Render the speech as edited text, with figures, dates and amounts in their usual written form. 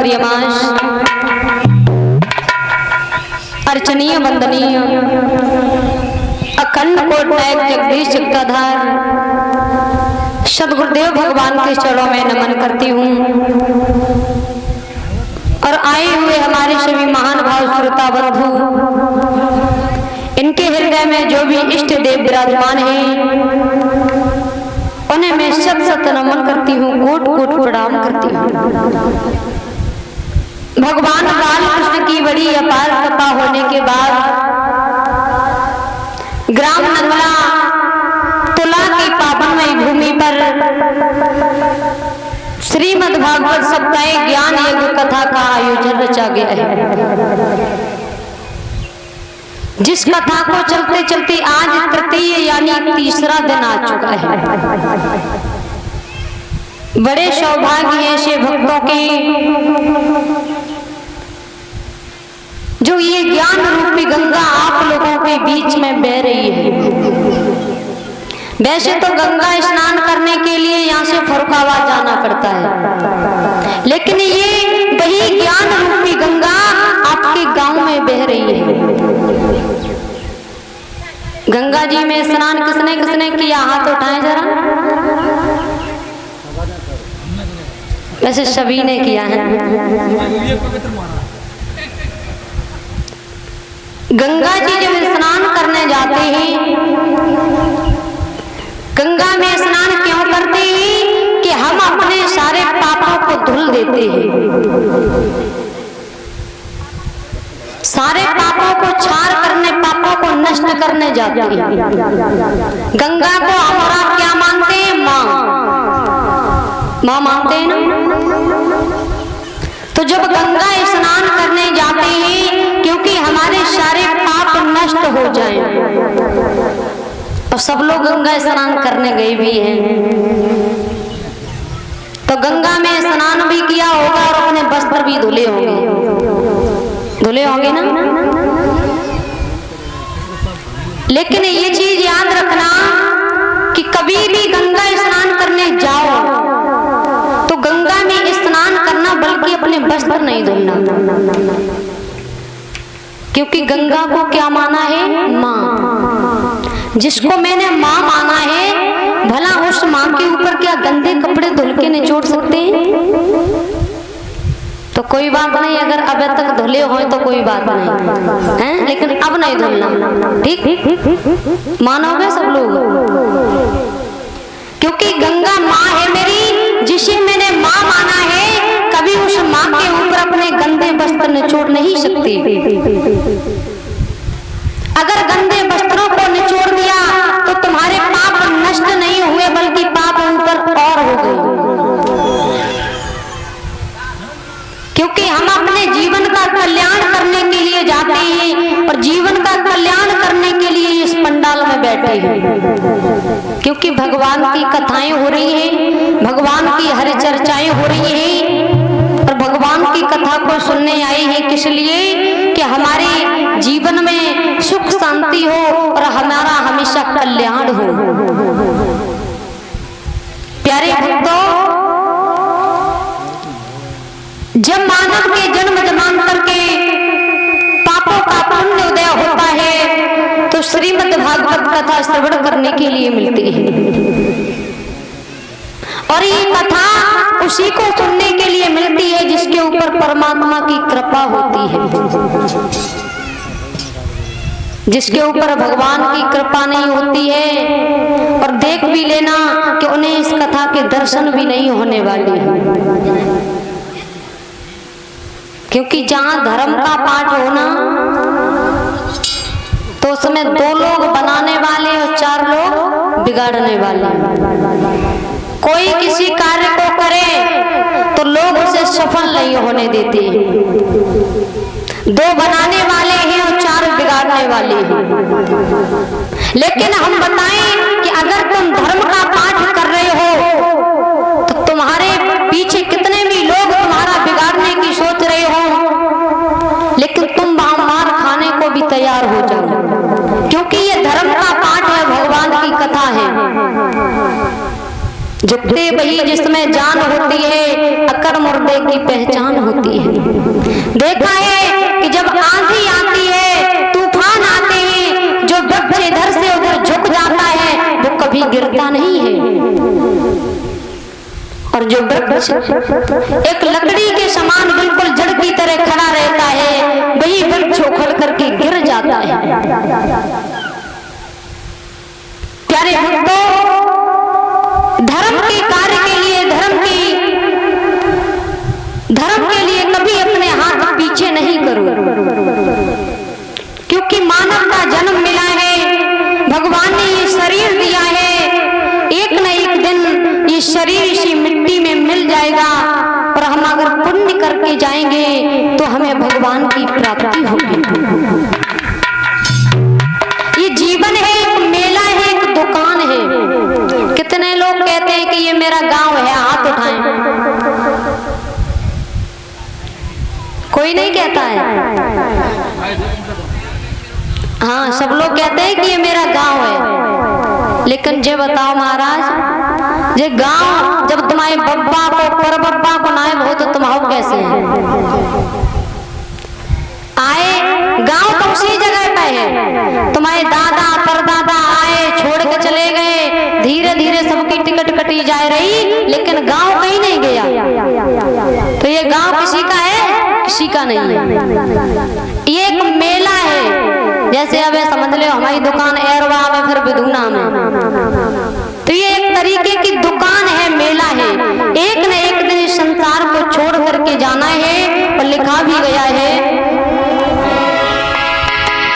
प्रियमाश अर्चनीय वंदनीय अखंड कोट नायक जगदीश जगदाधार सदगुरुदेव भगवान के चरणों में नमन करती हूँ और आए हुए हमारे सभी महान भाव श्रोता बंधु, इनके हृदय में जो भी इष्ट देव विराजमान हैं उन्हें मैं शत शत नमन करती हूँ, कोट कोट प्रणाम करती हूँ। भगवान बाल कृष्ण की बड़ी अपार कृपा होने के बाद ग्राम नंगला तुला की पावनमयी भूमि पर श्रीमद् भागवत सप्ताह ज्ञान यज्ञ कथा का आयोजन रचा गया है, जिस कथा को चलते चलते आज तृतीय यानी तीसरा दिन आ चुका है। बड़े सौभाग्य हैं ऐसे भक्तों के जो ये ज्ञान रूपी गंगा आप लोगों के बीच में बह रही है। वैसे तो गंगा स्नान करने के लिए यहाँ से फरुखाबाद जाना पड़ता है, लेकिन ये वही ज्ञान रूपी गंगा आपके गांव में बह रही है। गंगा जी में स्नान किसने किसने किया, हाथ उठाएं जरा। वैसे सभी ने किया है। गंगा जी जब स्नान करने जाते हैं, गंगा में स्नान क्यों करते हैं कि हम अपने सारे पापों को धुल देते हैं, सारे पापों को छार करने, पापों को नष्ट करने जाते हैं। गंगा को हमारा क्या मानते हैं, माँ माँ मानते हैं ना। तो जब गंगा स्नान करने जाते हैं, क्योंकि हमारे सारे पाप नष्ट हो जाएं, और सब लोग गंगा स्नान करने गए भी हैं, तो गंगा में स्नान भी किया होगा और अपने वस्त्र भी धुले होंगे ना। लेकिन ये चीज याद रखना कि कभी भी गंगा स्नान करने जाओ तो गंगा में स्नान करना, बल्कि अपने वस्त्र नहीं धुलना, क्योंकि गंगा को क्या माना है, माँ। जिसको मैंने माँ माना है, भला उस माँ के ऊपर क्या गंदे कपड़े धुल के निचोड़ सकते हैं? तो कोई बात नहीं, अगर अब तक धुले हो तो कोई बात नहीं है, लेकिन अब नहीं धुलना, ठीक? मानोगे सब लोग? क्योंकि गंगा माँ है मेरी, जिसे मैंने माँ माना है, कभी उस माँ के ऊपर अपने गंदे वस्त्र निचोड़ नहीं सकती। अगर गंदे वस्त्रों को निचोड़ दिया तो तुम्हारे पाप नष्ट नहीं हुए, बल्कि पाप ऊपर और हो गए। क्योंकि हम अपने जीवन का कल्याण करने के लिए जाते हैं और जीवन का कल्याण करने के लिए इस पंडाल में बैठे हैं, क्योंकि भगवान की कथाएं हो रही हैं, भगवान की हरि चर्चाएं हो रही हैं, और भगवान की कथा को सुनने आए हैं किस लिए कि हमारे जीवन में सुख शांति हो और हमारा हमेशा कल्याण हो। प्यारे भक्तों, जब मानव के जन्म जन्मांतर के पापों का पुण्य उदय होता है तो श्रीमद् भागवत कथा श्रवण करने के लिए मिलती है, और ये कथा उसी को सुनने के लिए मिलती है जिसके ऊपर परमात्मा की कृपा होती है। जिसके ऊपर भगवान की कृपा नहीं होती है, और देख भी लेना कि उन्हें इस कथा के दर्शन भी नहीं होने वाले हैं। क्योंकि जहां धर्म का पाठ होना तो उसमें 2 लोग बनाने वाले और 4 लोग बिगाड़ने वाले। कोई किसी कार्य को करे तो लोग उसे सफल नहीं होने देते। 2 बनाने वाले हैं और 4 बिगाड़ने वाले हैं। लेकिन हम बताएं कि अगर तुम धर्म का पाठ कर रहे हो तो तुम्हारे पीछे कितने भी लोग तुम्हारा बिगाड़ने की सोच रहे हो, लेकिन तुम मार खाने को भी तैयार हो जाओ, क्योंकि ये धर्म का पाठ है, भगवान की कथा है। झुकते वही जिसमें जान होती है, अकड़ मुर्दे की पहचान होती है। देखा है कि जब आंधी आती है, तूफान आते हैं, जो वृक्ष इधर से उधर झुक जाता है वो कभी गिरता नहीं है, और जो वृक्ष एक लकड़ी के समान बिल्कुल जड़ की तरह खड़ा रहता है, वही वृक्ष उखड़ करके गिर जाता है। प्यारे भक्तों, धर्म के कार्य के लिए, धर्म के लिए कभी अपने हाथ पीछे नहीं करो, क्योंकि मानव का जन्म मिला है, भगवान ने ये शरीर दिया है, एक न एक दिन ये शरीर इसी मिट्टी में मिल जाएगा, और हम अगर पुण्य करके जाएंगे तो हमें भगवान की प्राप्ति होगी। ये जीवन है, एक मेला है, एक दुकान है। कितने लोग कहते हैं कि ये मेरा गांव है, हाथ उठाएं। कोई नहीं कहता है। हाँ, सब लोग कहते हैं कि ये मेरा गांव है, लेकिन जे बताओ महाराज, जे गांव जब तुम्हारे बब्बा को पर बब्बा को नायब हो तो तुम आओ कैसे हैं? आए गांव तो उसी जगह पे है, तुम्हारे दादा परदादा आए छोड़ के चले गए, धीरे धीरे सबकी टिकट कटी जा रही, लेकिन गांव कहीं नहीं गया। तो ये गांव किसी का है? किसी का नहीं है। ये एक मेला है, जैसे अब समझ लो हमारी दुकान एरवा में, फिर बिधुना में, तो ये एक तरीके की दुकान है, मेला है। एक न एक दिन इस संसार को छोड़ करके जाना है, और लिखा भी गया है